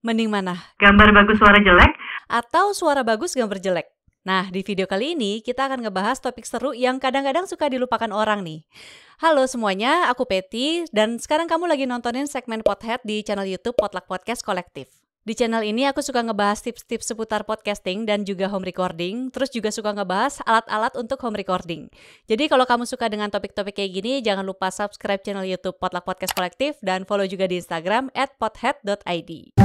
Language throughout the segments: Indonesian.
Mending mana? Gambar bagus suara jelek? Atau suara bagus gambar jelek? Nah, di video kali ini kita akan ngebahas topik seru yang kadang-kadang suka dilupakan orang nih. Halo semuanya, aku Peti dan sekarang kamu lagi nontonin segmen Pothead di channel YouTube Potluck Podcast Kolektif. Di channel ini aku suka ngebahas tips-tips seputar podcasting dan juga home recording, terus juga suka ngebahas alat-alat untuk home recording. Jadi kalau kamu suka dengan topik-topik kayak gini, jangan lupa subscribe channel YouTube Potluck Podcast Kolektif dan follow juga di Instagram @pothead.id.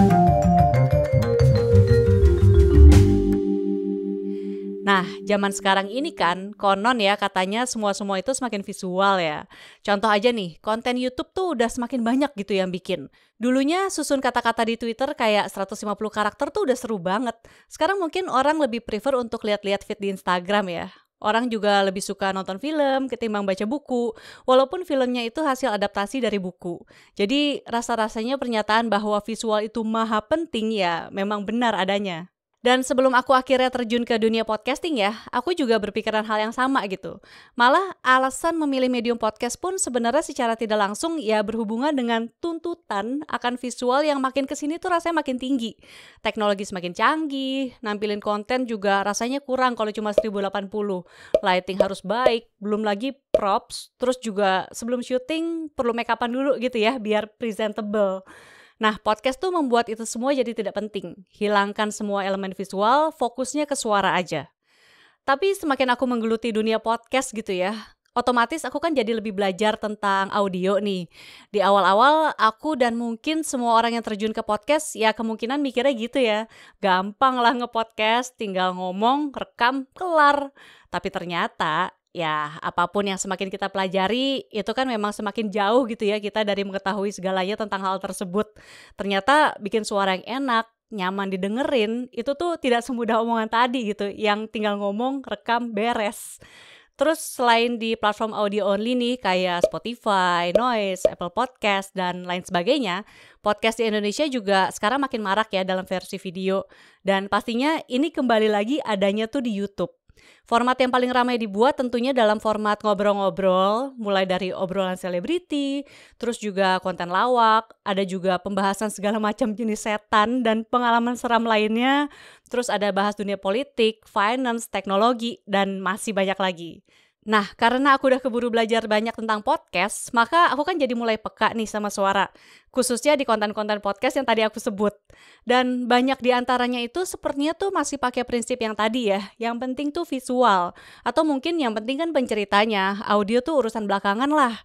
Nah, zaman sekarang ini kan, konon ya katanya semua itu semakin visual ya. Contoh aja nih, konten YouTube tuh udah semakin banyak gitu yang bikin. Dulunya susun kata-kata di Twitter kayak 150 karakter tuh udah seru banget. Sekarang mungkin orang lebih prefer untuk lihat-lihat feed di Instagram ya. Orang juga lebih suka nonton film ketimbang baca buku, walaupun filmnya itu hasil adaptasi dari buku. Jadi rasa-rasanya pernyataan bahwa visual itu maha penting ya memang benar adanya. Dan sebelum aku akhirnya terjun ke dunia podcasting ya, aku juga berpikiran hal yang sama gitu. Malah alasan memilih medium podcast pun sebenarnya secara tidak langsung ya berhubungan dengan tuntutan akan visual yang makin kesini tuh rasanya makin tinggi. Teknologi semakin canggih, nampilin konten juga rasanya kurang kalau cuma 1080. Lighting harus baik, belum lagi props, terus juga sebelum syuting perlu make upan dulu gitu ya biar presentable. Nah, podcast tuh membuat itu semua jadi tidak penting. Hilangkan semua elemen visual, fokusnya ke suara aja. Tapi semakin aku menggeluti dunia podcast gitu ya, otomatis aku kan jadi lebih belajar tentang audio nih. Di awal-awal aku dan mungkin semua orang yang terjun ke podcast ya kemungkinan mikirnya gitu ya. Gampang lah nge-podcast, tinggal ngomong, rekam, kelar. Tapi ternyata ya apapun yang semakin kita pelajari itu kan memang semakin jauh gitu ya kita dari mengetahui segalanya tentang hal tersebut. Ternyata bikin suara yang enak, nyaman didengerin, itu tuh tidak semudah omongan tadi gitu, yang tinggal ngomong, rekam, beres. Terus selain di platform audio only nih kayak Spotify, Noise, Apple Podcast, dan lain sebagainya, podcast di Indonesia juga sekarang makin marak ya dalam versi video. Dan pastinya ini kembali lagi adanya tuh di YouTube. Format yang paling ramai dibuat tentunya dalam format ngobrol-ngobrol, mulai dari obrolan selebriti, terus juga konten lawak, ada juga pembahasan segala macam jenis setan dan pengalaman seram lainnya, terus ada bahas dunia politik, finance, teknologi, dan masih banyak lagi. Nah, karena aku udah keburu belajar banyak tentang podcast, maka aku kan jadi mulai peka nih sama suara, khususnya di konten-konten podcast yang tadi aku sebut. Dan banyak di antaranya itu sepertinya tuh masih pakai prinsip yang tadi ya, yang penting tuh visual, atau mungkin yang penting kan penceritanya, audio tuh urusan belakangan lah.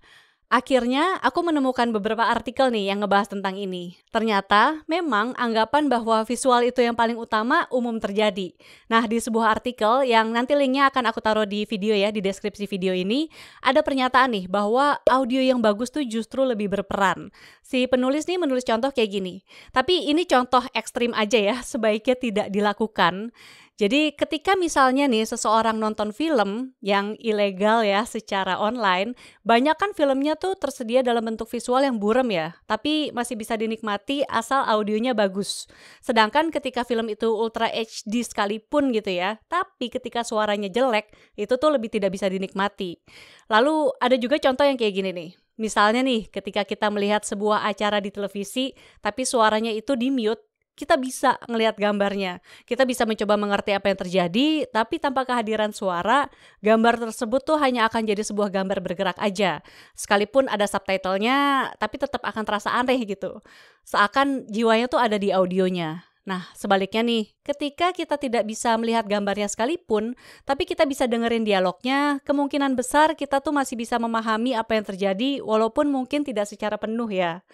Akhirnya, aku menemukan beberapa artikel nih yang ngebahas tentang ini. Ternyata, memang anggapan bahwa visual itu yang paling utama umum terjadi. Nah, di sebuah artikel yang nanti linknya akan aku taruh di video ya, di deskripsi video ini, ada pernyataan nih bahwa audio yang bagus tuh justru lebih berperan. Si penulis nih menulis contoh kayak gini. Tapi ini contoh ekstrim aja ya, sebaiknya tidak dilakukan. Jadi ketika misalnya nih seseorang nonton film yang ilegal ya secara online, banyak kan filmnya tuh tersedia dalam bentuk visual yang buram ya, tapi masih bisa dinikmati asal audionya bagus. Sedangkan ketika film itu Ultra HD sekalipun gitu ya, tapi ketika suaranya jelek, itu tuh lebih tidak bisa dinikmati. Lalu ada juga contoh yang kayak gini nih. Misalnya nih, ketika kita melihat sebuah acara di televisi, tapi suaranya itu di-mute, kita bisa ngelihat gambarnya. Kita bisa mencoba mengerti apa yang terjadi, tapi tanpa kehadiran suara, gambar tersebut tuh hanya akan jadi sebuah gambar bergerak aja. Sekalipun ada subtitlenya, tapi tetap akan terasa aneh gitu. Seakan jiwanya tuh ada di audionya. Nah, sebaliknya nih, ketika kita tidak bisa melihat gambarnya sekalipun, tapi kita bisa dengerin dialognya, kemungkinan besar kita tuh masih bisa memahami apa yang terjadi, walaupun mungkin tidak secara penuh ya.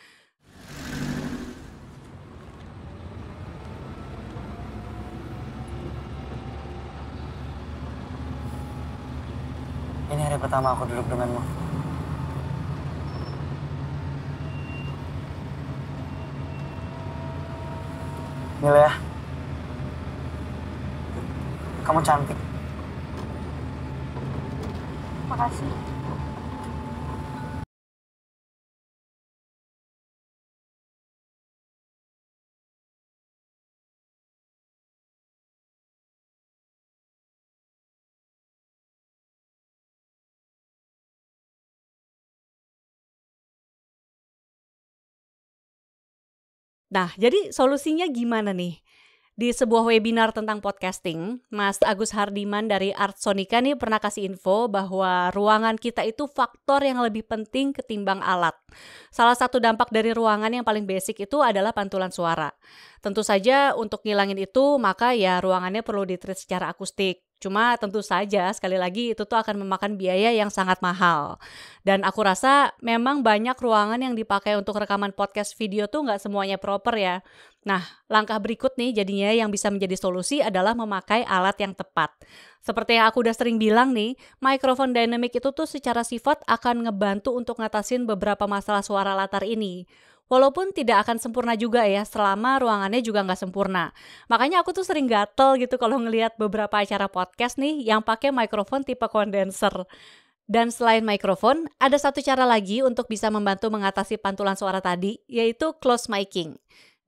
Ini hari pertama aku duduk denganmu. Milea, kamu cantik. Makasih. Nah, jadi solusinya gimana nih? Di sebuah webinar tentang podcasting, Mas Agus Hardiman dari Art Sonica nih pernah kasih info bahwa ruangan kita itu faktor yang lebih penting ketimbang alat. Salah satu dampak dari ruangan yang paling basic itu adalah pantulan suara. Tentu saja untuk ngilangin itu, maka ya ruangannya perlu ditreat secara akustik. Cuma tentu saja sekali lagi itu tuh akan memakan biaya yang sangat mahal. Dan aku rasa memang banyak ruangan yang dipakai untuk rekaman podcast video tuh nggak semuanya proper ya. Nah, langkah berikut nih jadinya yang bisa menjadi solusi adalah memakai alat yang tepat. Seperti yang aku udah sering bilang nih, mikrofon dynamic itu tuh secara sifat akan ngebantu untuk ngatasin beberapa masalah suara latar ini. Walaupun tidak akan sempurna juga ya, selama ruangannya juga nggak sempurna. Makanya aku tuh sering gatel gitu kalau ngelihat beberapa acara podcast nih yang pakai mikrofon tipe kondenser. Dan selain mikrofon, ada satu cara lagi untuk bisa membantu mengatasi pantulan suara tadi, yaitu close miking.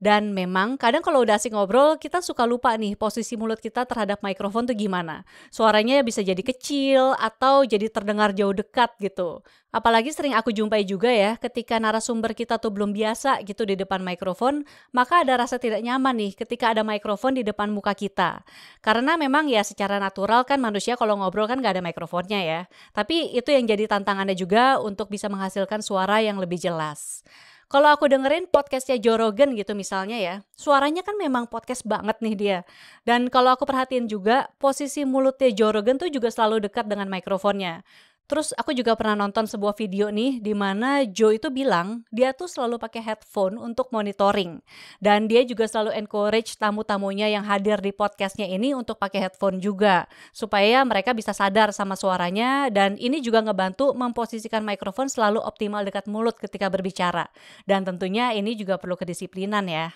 Dan memang kadang kalau udah asik ngobrol, kita suka lupa nih posisi mulut kita terhadap mikrofon tuh gimana. Suaranya bisa jadi kecil atau jadi terdengar jauh dekat gitu. Apalagi sering aku jumpai juga ya, ketika narasumber kita tuh belum biasa gitu di depan mikrofon, maka ada rasa tidak nyaman nih ketika ada mikrofon di depan muka kita. Karena memang ya secara natural kan manusia kalau ngobrol kan gak ada mikrofonnya ya. Tapi itu yang jadi tantangannya juga untuk bisa menghasilkan suara yang lebih jelas. Kalau aku dengerin podcastnya Joe Rogan gitu misalnya ya, suaranya kan memang podcast banget nih dia. Dan kalau aku perhatiin juga, posisi mulutnya Joe Rogan tuh juga selalu dekat dengan mikrofonnya. Terus aku juga pernah nonton sebuah video nih di mana Joe itu bilang dia tuh selalu pakai headphone untuk monitoring. Dan dia juga selalu encourage tamu-tamunya yang hadir di podcastnya ini untuk pakai headphone juga. Supaya mereka bisa sadar sama suaranya dan ini juga ngebantu memposisikan mikrofon selalu optimal dekat mulut ketika berbicara. Dan tentunya ini juga perlu kedisiplinan ya.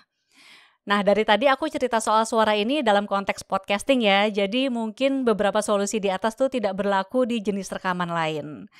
Nah, dari tadi aku cerita soal suara ini dalam konteks podcasting ya, jadi mungkin beberapa solusi di atas tuh tidak berlaku di jenis rekaman lain.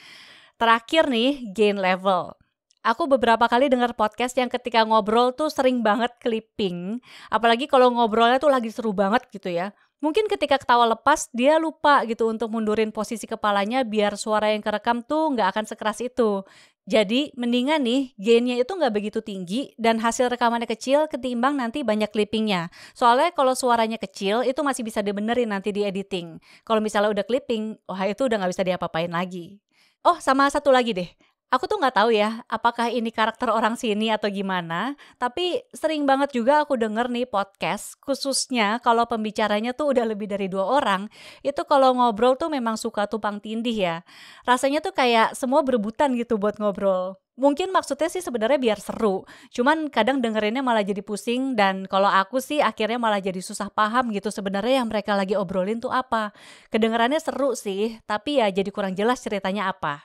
Terakhir nih, gain level. Aku beberapa kali dengar podcast yang ketika ngobrol tuh sering banget clipping, apalagi kalau ngobrolnya tuh lagi seru banget gitu ya. Mungkin ketika ketawa lepas, dia lupa gitu untuk mundurin posisi kepalanya biar suara yang kerekam tuh nggak akan sekeras itu. Jadi, mendingan nih gainnya itu nggak begitu tinggi dan hasil rekamannya kecil ketimbang nanti banyak clippingnya. Soalnya kalau suaranya kecil, itu masih bisa dibenerin nanti di editing. Kalau misalnya udah clipping, wah itu udah nggak bisa diapa-apain lagi. Oh, sama satu lagi deh. Aku tuh nggak tahu ya, apakah ini karakter orang sini atau gimana, tapi sering banget juga aku denger nih podcast, khususnya kalau pembicaranya tuh udah lebih dari 2 orang, itu kalau ngobrol tuh memang suka tumpang tindih ya. Rasanya tuh kayak semua berebutan gitu buat ngobrol. Mungkin maksudnya sih sebenarnya biar seru, cuman kadang dengerinnya malah jadi pusing dan kalau aku sih akhirnya malah jadi susah paham gitu sebenarnya yang mereka lagi obrolin tuh apa. Kedengarannya seru sih, tapi ya jadi kurang jelas ceritanya apa.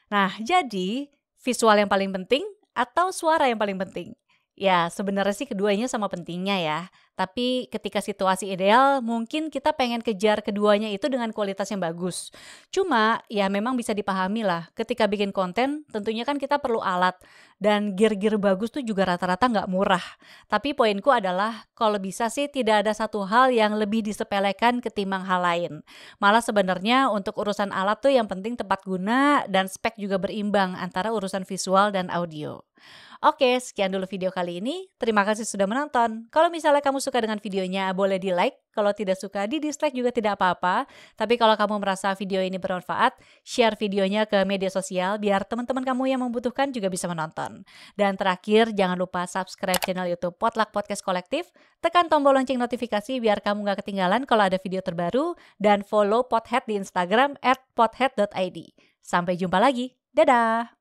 Nah, jadi visual yang paling penting atau suara yang paling penting? Ya, sebenarnya sih keduanya sama pentingnya ya. Tapi ketika situasi ideal, mungkin kita pengen kejar keduanya itu dengan kualitas yang bagus. Cuma, ya memang bisa dipahami lah. Ketika bikin konten, tentunya kan kita perlu alat. Dan gear-gear bagus tuh juga rata-rata nggak murah. Tapi poinku adalah, kalau bisa sih tidak ada satu hal yang lebih disepelekan ketimbang hal lain. Malah sebenarnya untuk urusan alat tuh yang penting tepat guna dan spek juga berimbang antara urusan visual dan audio. Oke, sekian dulu video kali ini. Terima kasih sudah menonton. Kalau misalnya kamu suka dengan videonya, boleh di-like. Kalau tidak suka, di-dislike juga tidak apa-apa. Tapi kalau kamu merasa video ini bermanfaat, share videonya ke media sosial biar teman-teman kamu yang membutuhkan juga bisa menonton. Dan terakhir, jangan lupa subscribe channel YouTube Potluck Podcast Kolektif, tekan tombol lonceng notifikasi biar kamu gak ketinggalan kalau ada video terbaru, dan follow Pothead di Instagram @pothead.id. Sampai jumpa lagi. Dadah!